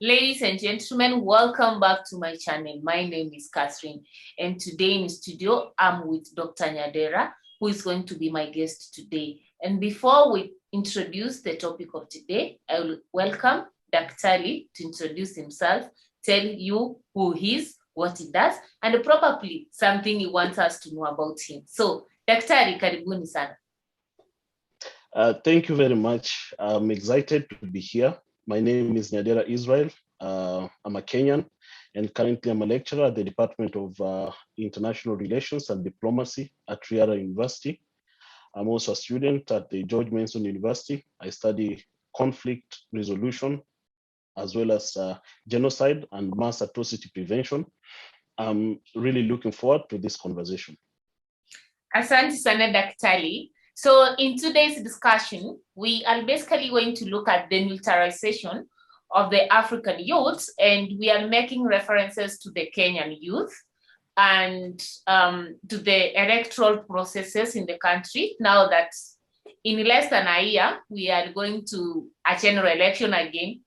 Ladies and gentlemen, welcome back to my channel. My name is Catherine, and today in studio, I'm with Dr. Nyaburi, who is going to be my guest today. And before we introduce the topic of today, I will welcome Daktari to introduce himself, tell you who he is, what he does, and probably something he wants us to know about him. So, Daktari, karibuni sana. Thank you very much. I'm excited to be here. My name is Nyaburi Israel. I'm a Kenyan, and currently I'm a lecturer at the Department of International Relations and Diplomacy at Riara University. I'm also a student at the George Mason University. I study conflict resolution as well as genocide and mass atrocity prevention. I'm really looking forward to this conversation. Asante sana Daktari. So in today's discussion, we are basically going to look at the militarization of the African youth, and we are making references to the Kenyan youth and to the electoral processes in the country. Now that in less than a year, we are going to a general election again.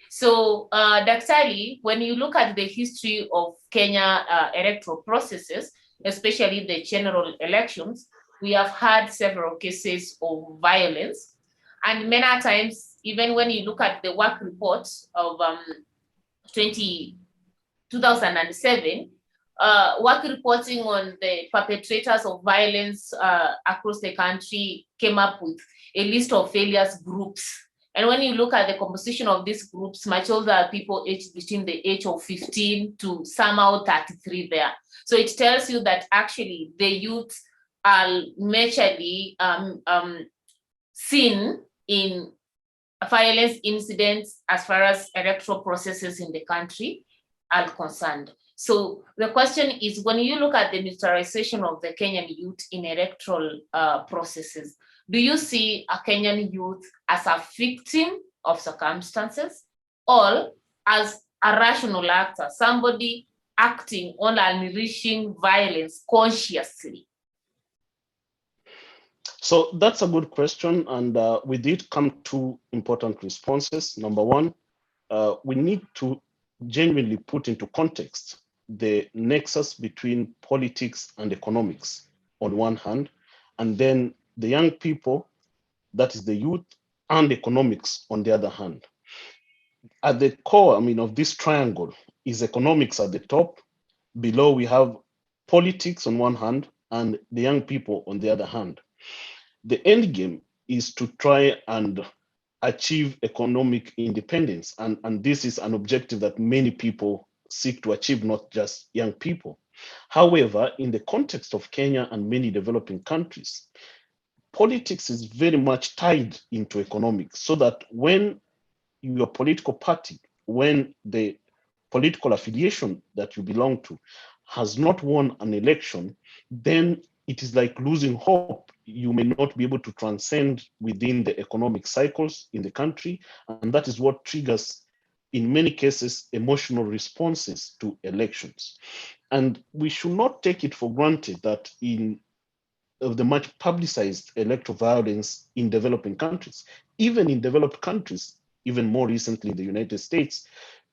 So, Daktari, when you look at the history of Kenya electoral processes, especially the general elections, we have had several cases of violence. And many times, even when you look at the work report of 2007, work reporting on the perpetrators of violence across the country came up with a list of failures groups. And when you look at the composition of these groups, much older people aged between the age of 15 to somehow 33 there. So it tells you that actually the youth are majorly seen in violence incidents as far as electoral processes in the country are concerned. So the question is, when you look at the militarization of the Kenyan youth in electoral processes, do you see a Kenyan youth as a victim of circumstances or as a rational actor, somebody acting on unleashing violence consciously? So that's a good question. And with it come two important responses. Number one, we need to genuinely put into context the nexus between politics and economics on one hand, and then the young people, that is the youth, and economics on the other hand. At the core, of this triangle is economics at the top. Below, we have politics on one hand and the young people on the other hand. The end game is to try and achieve economic independence. And this is an objective that many people seek to achieve, not just young people. However, in the context of Kenya and many developing countries, politics is very much tied into economics, so that when your political party, when the political affiliation that you belong to has not won an election, then it is like losing hope. You may not be able to transcend within the economic cycles in the country. And that is what triggers, in many cases, emotional responses to elections. And we should not take it for granted that in of the much publicized electoral violence in developing countries, even in developed countries, even more recently in the United States,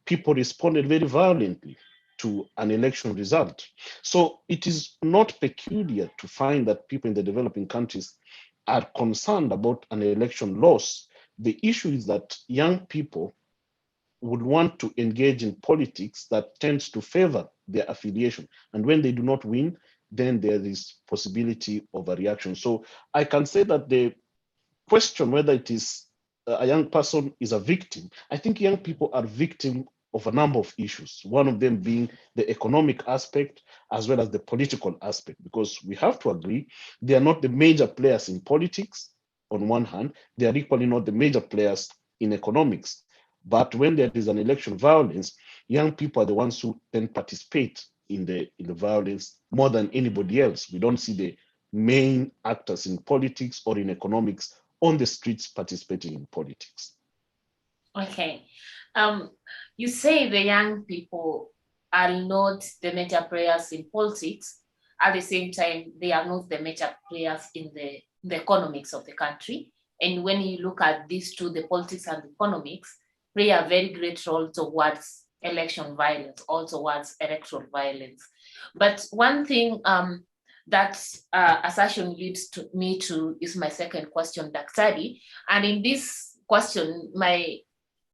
people responded very violently to an election result. So it is not peculiar to find that people in the developing countries are concerned about an election loss. The issue is that young people would want to engage in politics that tends to favor their affiliation. And when they do not win, then there is possibility of a reaction. So I can say that the question whether it is a young person is a victim, I think young people are victim of a number of issues, one of them being the economic aspect as well as the political aspect, because we have to agree they are not the major players in politics on one hand, they are equally not the major players in economics. But when there is an election violence, young people are the ones who then participate in the violence more than anybody else. We don't see the main actors in politics or in economics on the streets participating in politics. Okay. You say the young people are not the major players in politics. At the same time, they are not the major players in the economics of the country. And when you look at these two, the politics and the economics, play a very great role towards election violence, also towards electoral violence. But one thing that assertion leads to me to is my second question, Daktari. And in this question,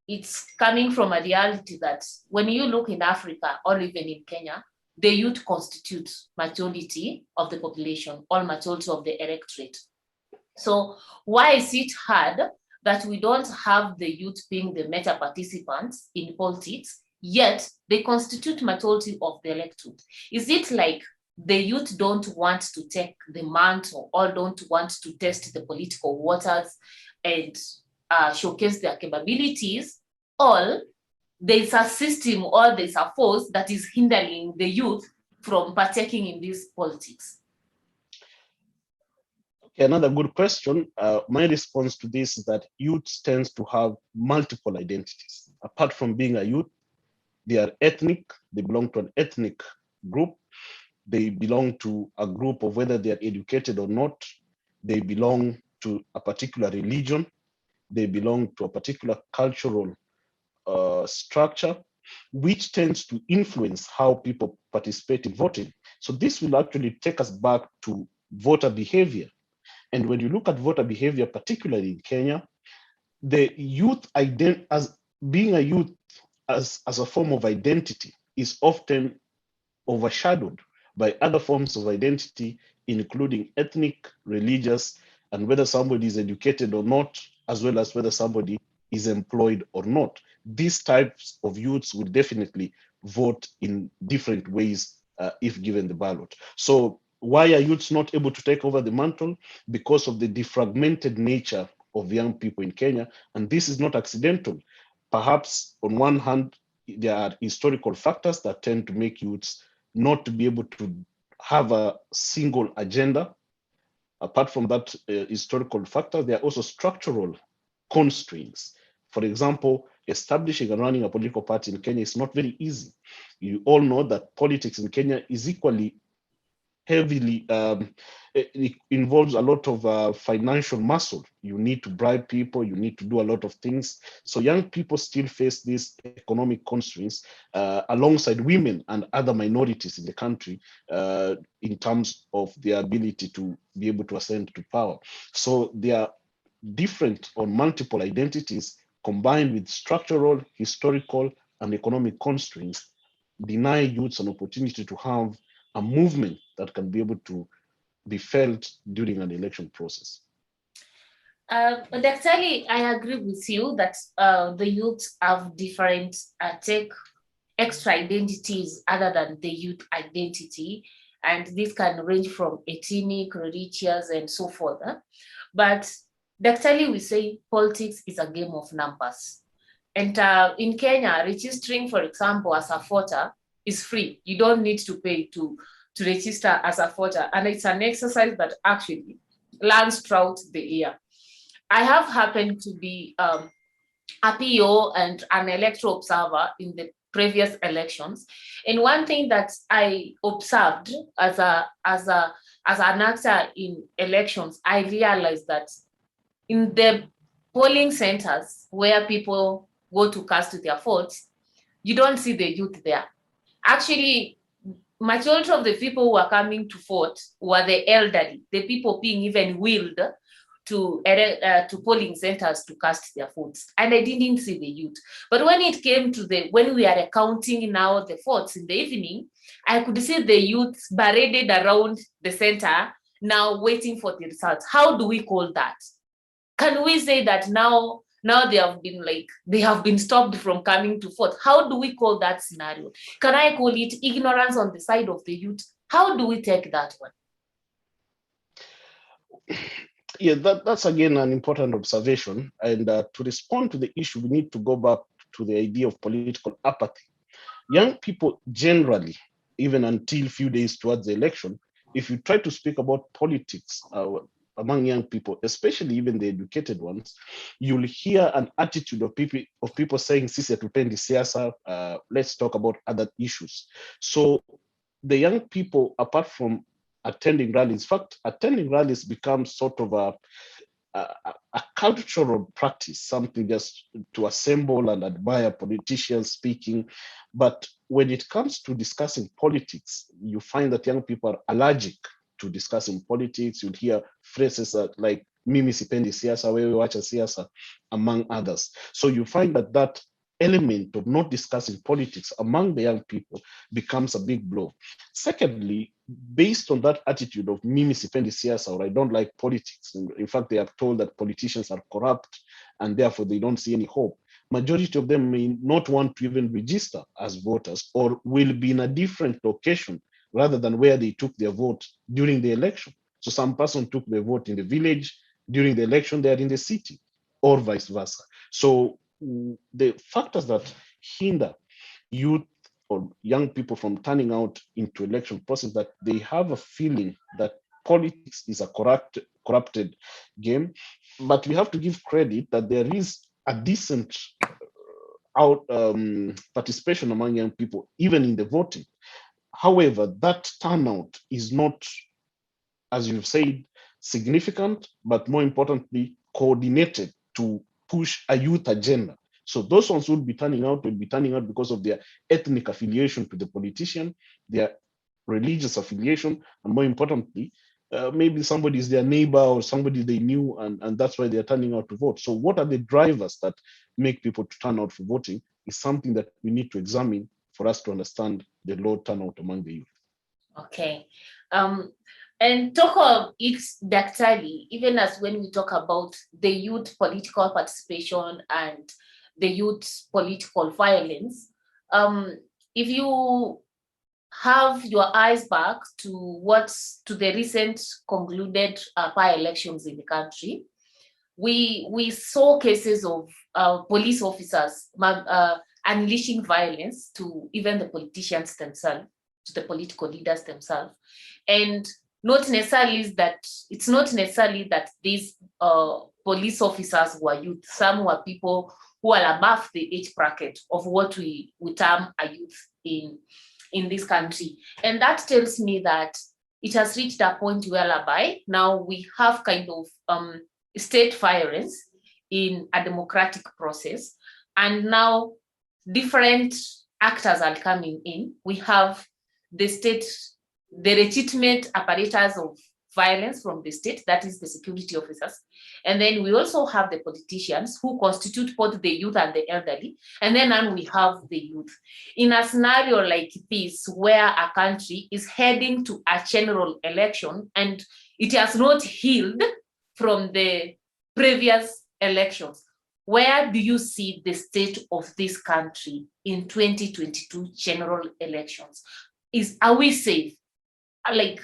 it's coming from a reality that when you look in Africa or even in Kenya, the youth constitute majority of the population or majority of the electorate. So why is it hard that we don't have the youth being the major participants in politics, yet they constitute majority of the electorate? Is it like the youth don't want to take the mantle or don't want to test the political waters and showcase their capabilities, or there's a system or there's a force that is hindering the youth from partaking in this politics? Okay, another good question. My response to this is that youth tends to have multiple identities. Apart from being a youth, they are ethnic, they belong to an ethnic group, they belong to a group of whether they are educated or not, they belong to a particular religion, they belong to a particular cultural structure, which tends to influence how people participate in voting. So this will actually take us back to voter behavior. And when you look at voter behavior, particularly in Kenya, the youth as being a youth as a form of identity is often overshadowed by other forms of identity, including ethnic, religious, and whether somebody is educated or not, as well as whether somebody is employed or not. These types of youths will definitely vote in different ways if given the ballot. So why are youths not able to take over the mantle? Because of the defragmented nature of young people in Kenya. And this is not accidental. Perhaps on one hand, there are historical factors that tend to make youths not to be able to have a single agenda. Apart from that historical factor, there are also structural constraints. For example, establishing and running a political party in Kenya is not very easy. You all know that politics in Kenya is equally heavily, it involves a lot of financial muscle. You need to bribe people, you need to do a lot of things. So young people still face these economic constraints alongside women and other minorities in the country in terms of their ability to be able to ascend to power. So they are different or multiple identities combined with structural, historical, and economic constraints deny youths an opportunity to have a movement that can be able to be felt during an election process. Actually, I agree with you that the youth have different take extra identities other than the youth identity, and this can range from ethnic, religious, and so forth. But actually, we say politics is a game of numbers. And in Kenya, registering, for example, as a voter is free. You don't need to pay to register as a voter. And it's an exercise that actually lands throughout the year. I have happened to be a PO and an electoral observer in the previous elections. And one thing that I observed as an actor in elections, I realized that in the polling centers where people go to cast their votes, you don't see the youth there. Actually, majority of the people who are coming to vote were the elderly, the people being even wheeled to polling centers to cast their votes. And I didn't see the youth. But when it came to when we are counting now the votes in the evening, I could see the youth paraded around the center now waiting for the results. How do we call that? Can we say that now they have been stopped from coming to vote? How do we call that scenario? Can I call it ignorance on the side of the youth? How do we take that one? Yeah, that's again an important observation. And to respond to the issue, we need to go back to the idea of political apathy. Young people generally, even until a few days towards the election, if you try to speak about politics among young people, especially even the educated ones, you'll hear an attitude of people saying, "Sisi hatupendi siasa, let's talk about other issues." So the young people, apart from attending rallies, in fact, attending rallies becomes sort of a cultural practice, something just to assemble and admire politicians speaking. But when it comes to discussing politics, you find that young people are allergic to discussing politics. You'll hear phrases like "Mimi sipendi siasa," wewe wacha siasa, among others. So you find that that element of not discussing politics among the young people becomes a big blow. Secondly, based on that attitude of "Mimi sipendi siasa," or "I don't like politics," in fact, they are told that politicians are corrupt and therefore they don't see any hope. Majority of them may not want to even register as voters, or will be in a different location rather than where they took their vote during the election. So some person took their vote in the village, during the election they are in the city, or vice versa. So the factors that hinder youth or young people from turning out into election process, that they have a feeling that politics is a corrupted game. But we have to give credit that there is a decent participation among young people, even in the voting. However, that turnout is not, as you've said, significant, but more importantly, coordinated to push a youth agenda. So those ones will be turning out because of their ethnic affiliation to the politician, their religious affiliation, and more importantly, maybe somebody is their neighbor or somebody they knew, and that's why they're turning out to vote. So what are the drivers that make people to turn out for voting is something that we need to examine for us to understand the low turnout among the youth. Okay. And talk of it, Daktari, even as when we talk about the youth political participation and the youth political violence, if you have your eyes back to the recent concluded by-elections in the country, we saw cases of police officers unleashing violence to even the politicians themselves, to the political leaders themselves, and it's not necessarily that these police officers were youth. Some were people who are above the age bracket of what we term a youth in this country. And that tells me that it has reached a point whereby now we have kind of state violence in a democratic process. And now different actors are coming in. We have the state, the legitimate apparatus of violence from the state, that is the security officers. And then we also have the politicians who constitute both the youth and the elderly. And then we have the youth. In a scenario like this, where a country is heading to a general election and it has not healed from the previous elections, where do you see the state of this country in 2022 general elections? Are we safe? Like,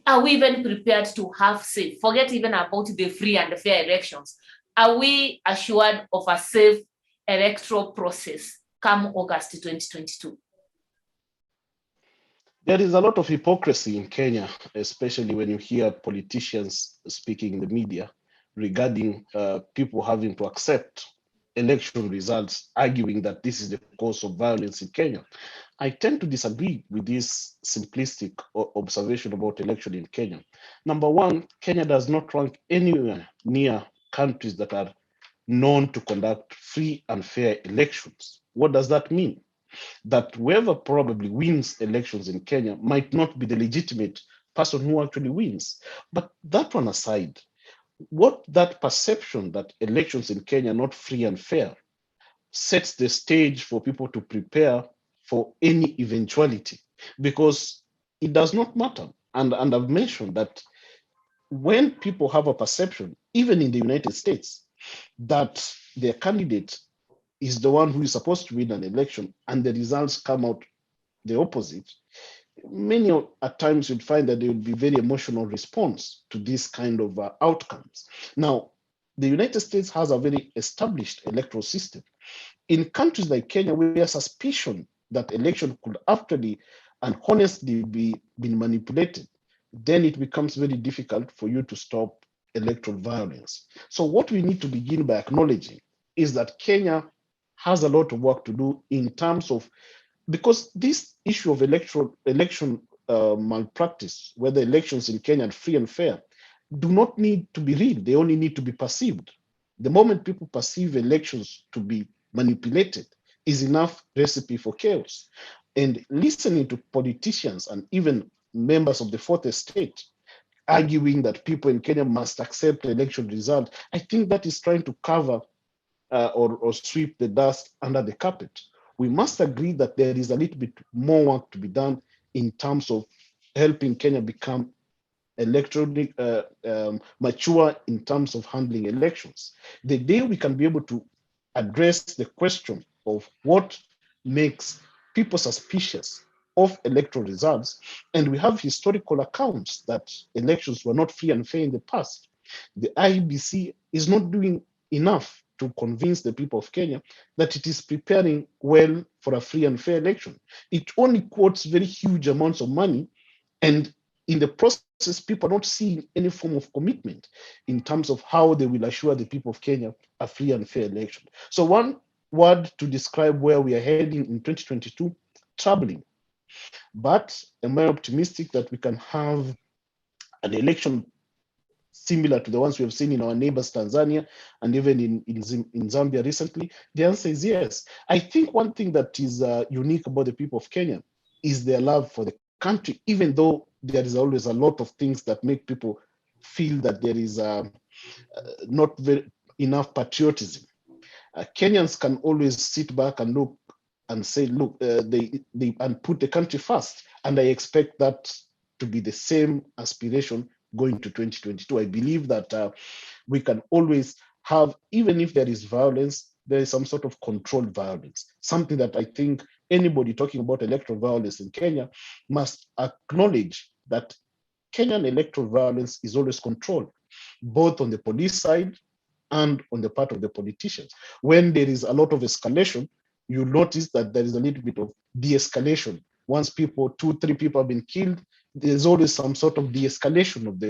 are we even prepared to have safe? Forget even about the free and fair elections. Are we assured of a safe electoral process come August 2022? There is a lot of hypocrisy in Kenya, especially when you hear politicians speaking in the media regarding people having to accept election results, arguing that this is the cause of violence in Kenya. I tend to disagree with this simplistic observation about election in Kenya. Number one, Kenya does not rank anywhere near countries that are known to conduct free and fair elections. What does that mean? That whoever probably wins elections in Kenya might not be the legitimate person who actually wins. But that one aside, what that perception that elections in Kenya are not free and fair sets the stage for people to prepare for any eventuality, because it does not matter. And I've mentioned that when people have a perception, even in the United States, that their candidate is the one who is supposed to win an election and the results come out the opposite, many at times you'd find that there will be very emotional response to this kind of outcomes. Now, the United States has a very established electoral system. In countries like Kenya, where suspicion that election could actually and honestly be been manipulated, then it becomes very difficult for you to stop electoral violence. So what we need to begin by acknowledging is that Kenya has a lot of work to do in terms of, because this issue of election malpractice, whether elections in Kenya are free and fair, do not need to be real. They only need to be perceived. The moment people perceive elections to be manipulated is enough recipe for chaos. And listening to politicians and even members of the fourth estate arguing that people in Kenya must accept the election result, I think that is trying to cover or sweep the dust under the carpet. We must agree that there is a little bit more work to be done in terms of helping Kenya become electorally mature in terms of handling elections. The day we can be able to address the question of what makes people suspicious of electoral results, and we have historical accounts that elections were not free and fair in the past, the IEBC is not doing enough to convince the people of Kenya that it is preparing well for a free and fair election. It only quotes very huge amounts of money, and in the process, people are not seeing any form of commitment in terms of how they will assure the people of Kenya a free and fair election. So one word to describe where we are heading in 2022, troubling. But am I optimistic that we can have an election similar to the ones we have seen in our neighbors, Tanzania, and even in Zambia recently? The answer is yes. I think one thing that is unique about the people of Kenya is their love for the country, even though there is always a lot of things that make people feel that there is not very enough patriotism. Kenyans can always sit back and look and say, look, they and put the country first. And I expect that to be the same aspiration going to 2022. I believe that we can always have, even if there is violence, there is some sort of controlled violence, something that I think anybody talking about electoral violence in Kenya must acknowledge that Kenyan electoral violence is always controlled, both on the police side and on the part of the politicians. When there is a lot of escalation, you notice that there is a little bit of de-escalation. Once people, 2-3 people have been killed, there's always some sort of de-escalation of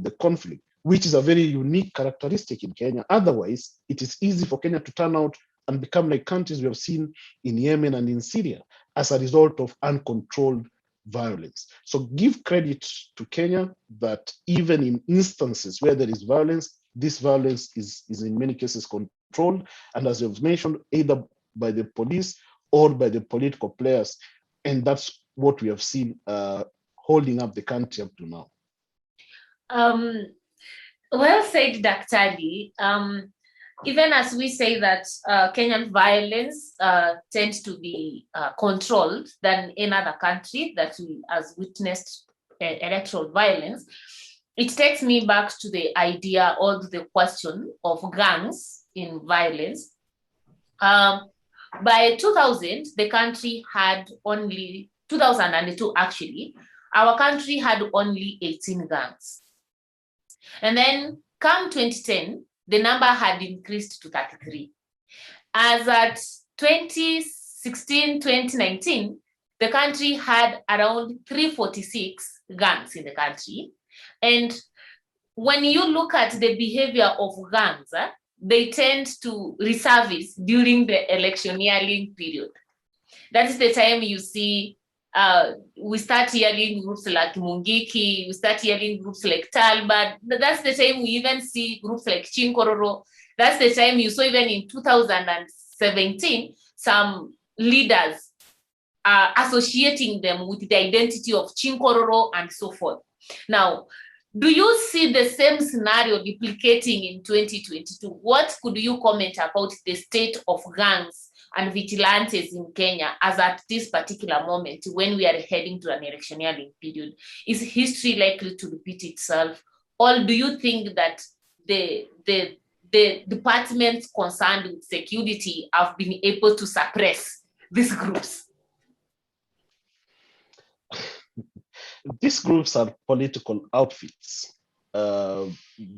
the conflict, which is a very unique characteristic in Kenya. Otherwise, it is easy for Kenya to turn out and become like countries we have seen in Yemen and in Syria as a result of uncontrolled violence. So give credit to Kenya that even in instances where there is violence, this violence is in many cases controlled, and as you've mentioned, either by the police or by the political players. And that's what we have seen holding up the country up to now. Well said, Dr. Ali. Even as we say that Kenyan violence tends to be controlled than in other country that has witnessed electoral violence, it takes me back to the idea or the question of gangs in violence. By 2000, the country had only, 2002 actually, our country had only 18 gangs. And then come 2010, the number had increased to 33. As at 2016, 2019, the country had around 346 gangs in the country. And when you look at the behavior of gangs, they tend to resurface during the electioneering period. That is the time you see we start hearing groups like Mungiki, we start hearing groups like Talbot. That's the time we even see groups like Chinkororo. That's the time you saw even in 2017, some leaders associating them with the identity of Chinkororo and so forth. Now, do you see the same scenario duplicating in 2022? What could you comment about the state of gangs and vigilantes in Kenya as at this particular moment when we are heading to an electioneering period? Is history likely to repeat itself? Or do you think that the departments concerned with security have been able to suppress these groups? These groups are political outfits.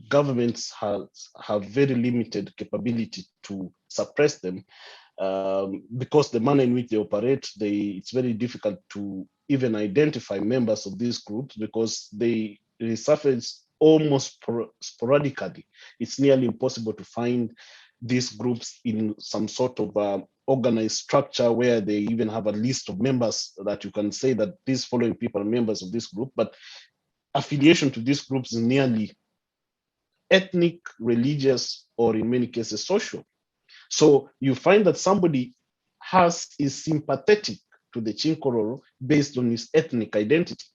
Governments have very limited capability to suppress them because the manner in which they operate, it's very difficult to even identify members of these groups because they resurface almost sporadically. It's nearly impossible to find these groups in some sort of organized structure where they even have a list of members that you can say that these following people are members of this group. But affiliation to these groups is nearly ethnic, religious, or in many cases social. So you find that somebody is sympathetic to the Chinkororo based on his ethnic identity.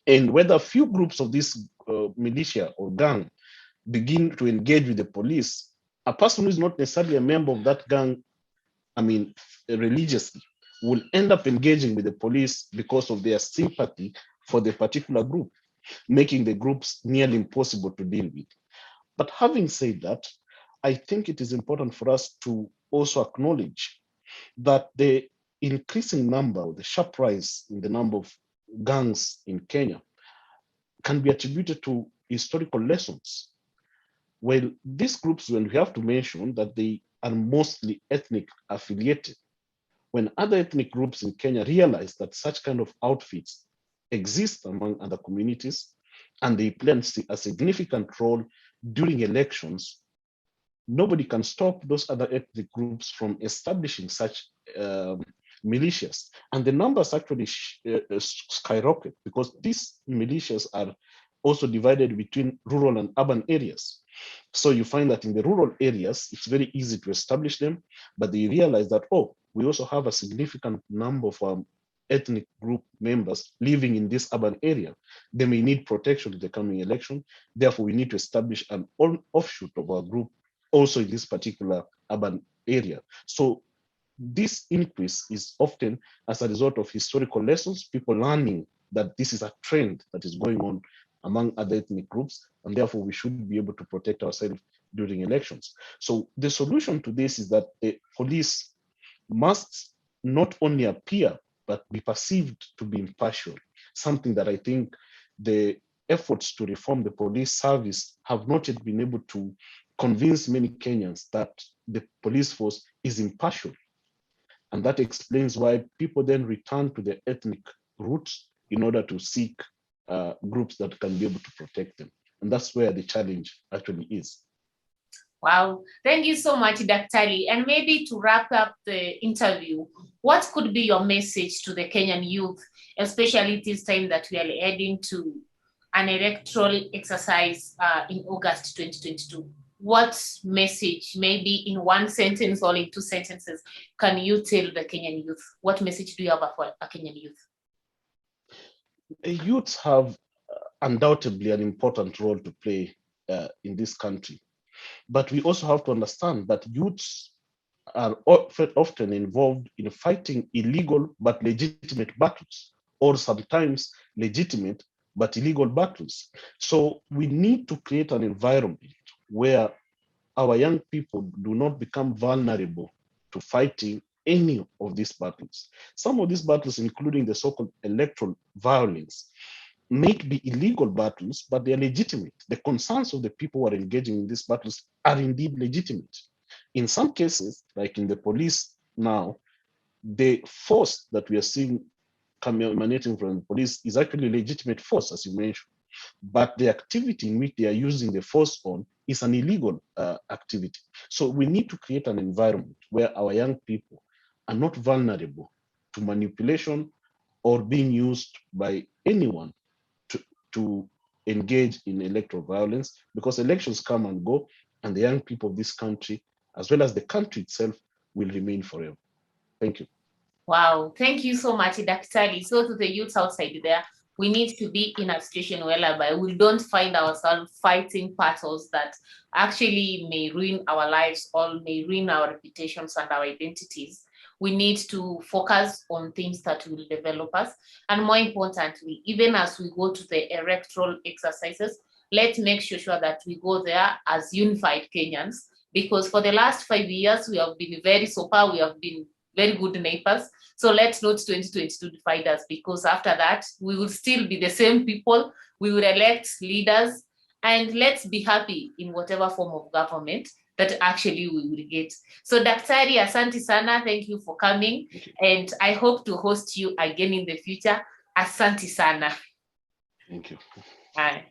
And whether a few groups of this militia or gang begin to engage with the police, a person who is not necessarily a member of that gang, religiously, will end up engaging with the police because of their sympathy for the particular group, making the groups nearly impossible to deal with. But having said that, I think it is important for us to also acknowledge that the increasing number, or the sharp rise in the number of gangs in Kenya, can be attributed to historical lessons. Well, these groups, when we have to mention that they are mostly ethnic affiliated, when other ethnic groups in Kenya realize that such kind of outfits exist among other communities, and they play a significant role during elections, nobody can stop those other ethnic groups from establishing such militias. And the numbers actually skyrocket because these militias are also divided between rural and urban areas. So you find that in the rural areas, it's very easy to establish them, but they realize that, oh, we also have a significant number of ethnic group members living in this urban area. They may need protection in the coming election. Therefore, we need to establish an offshoot of our group also in this particular urban area. So this increase is often as a result of historical lessons, people learning that this is a trend that is going on among other ethnic groups, and therefore we should be able to protect ourselves during elections. So the solution to this is that the police must not only appear, but be perceived to be impartial, something that I think the efforts to reform the police service have not yet been able to convince many Kenyans that the police force is impartial. And that explains why people then return to their ethnic roots in order to seek groups that can be able to protect them. And that's where the challenge actually is. Wow, thank you so much, Daktari. And maybe to wrap up the interview, what could be your message to the Kenyan youth, especially this time that we are heading to an electoral exercise in August 2022? What message, maybe in one sentence or in two sentences, can you tell the Kenyan youth? What message do you have for a Kenyan youth? Youths have undoubtedly an important role to play in this country. But we also have to understand that youths are often involved in fighting illegal but legitimate battles, or sometimes legitimate but illegal battles. So we need to create an environment where our young people do not become vulnerable to fighting any of these battles. Some of these battles, including the so-called electoral violence, may be illegal battles, but they are legitimate. The concerns of the people who are engaging in these battles are indeed legitimate. In some cases, like in the police now, the force that we are seeing emanating from the police is actually legitimate force, as you mentioned. But the activity in which they are using the force on is an illegal activity. So we need to create an environment where our young people are not vulnerable to manipulation or being used by anyone to engage in electoral violence, because elections come and go, and the young people of this country, as well as the country itself, will remain forever. Thank you. Wow, thank you so much, Daktari. So to the youths outside there, we need to be in a situation whereby we don't find ourselves fighting battles that actually may ruin our lives or may ruin our reputations and our identities. We need to focus on things that will develop us. And more importantly, even as we go to the electoral exercises, let's make sure that we go there as unified Kenyans, because for the last 5 years, we have been very super, we have been very good neighbors. So let's not 2022 divide us, because after that, we will still be the same people. We will elect leaders, and let's be happy in whatever form of government that actually we will get. So Daktari, asante sana, thank you for coming. And I hope to host you again in the future. Asante sana. Thank you. All right.